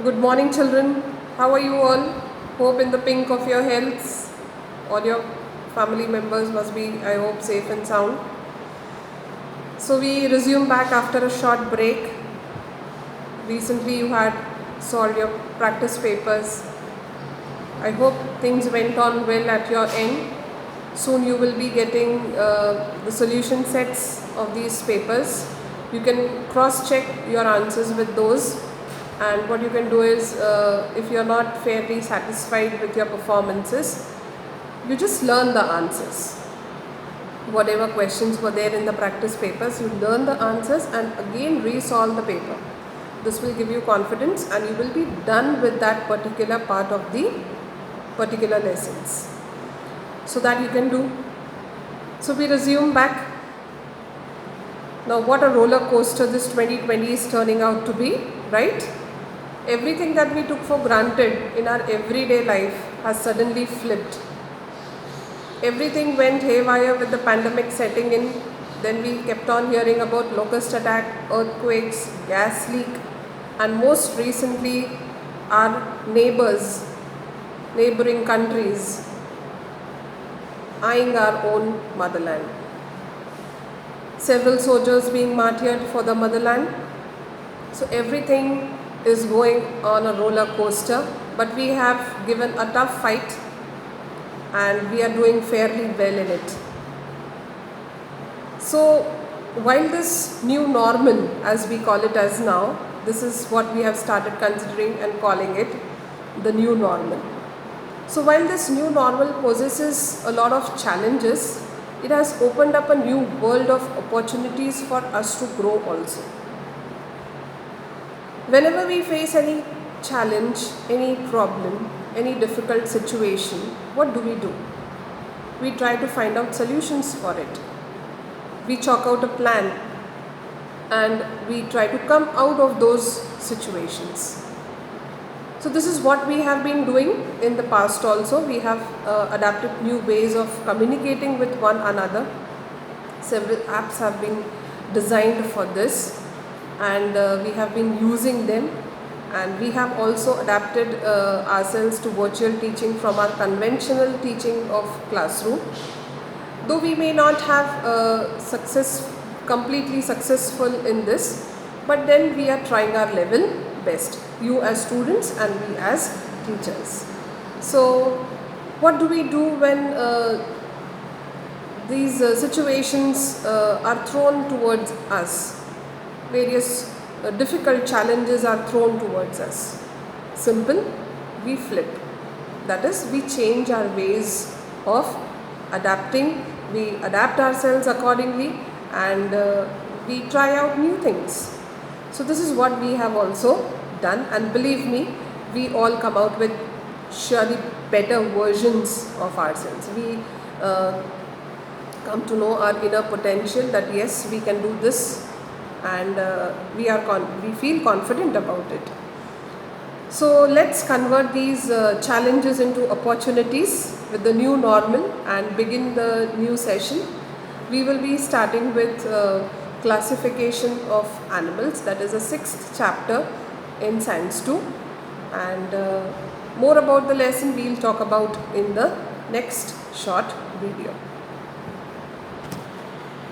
Good morning, children. How are you all? Hope in the pink of your healths. All your family members must be, I hope, safe and sound. So we resume back after a short break. Recently, you had solved your practice papers. I hope things went on well at your end. Soon you will be getting the solution sets of these papers. You can cross-check your answers with those. And what you can do is, if you're not fairly satisfied with your performances, you just learn the answers. Whatever questions were there in the practice papers, you learn the answers and again resolve the paper. This will give you confidence and you will be done with that particular part of the particular lessons. So that you can do. So we resume back. Now what a roller coaster this 2020 is turning out to be, right? Everything that we took for granted in our everyday life has suddenly flipped. Everything went haywire with the pandemic setting in. Then we kept on hearing about locust attack, earthquakes, gas leak, and most recently our neighboring countries eyeing our own motherland. Several soldiers being martyred for the motherland. So everything is going on a roller coaster, but we have given a tough fight and we are doing fairly well in it. So while this new normal, as we call it as now, this is what we have started considering and calling it the new normal. So while this new normal possesses a lot of challenges, it has opened up a new world of opportunities for us to grow also. Whenever we face any challenge, any problem, any difficult situation, what do? We try to find out solutions for it. We chalk out a plan and we try to come out of those situations. So this is what we have been doing in the past also. We have adapted new ways of communicating with one another. Several apps have been designed for this and we have been using them, and we have also adapted ourselves to virtual teaching from our conventional teaching of classroom. Though we may not have completely successful in this, but then we are trying our level best, you as students and we as teachers. So what do we do when these situations are thrown towards us? Various difficult challenges are thrown towards us. Simple, we flip. That is, we change our ways of adapting, we adapt ourselves accordingly, and we try out new things. So this is what we have also done, and believe me, we all come out with surely better versions of ourselves. We come to know our inner potential, that yes, we can do this, and we feel confident about it. So let's convert these challenges into opportunities with the new normal and begin the new session. We will be starting with classification of animals, that is a 6th chapter in Science 2, and more about the lesson we'll talk about in the next short video.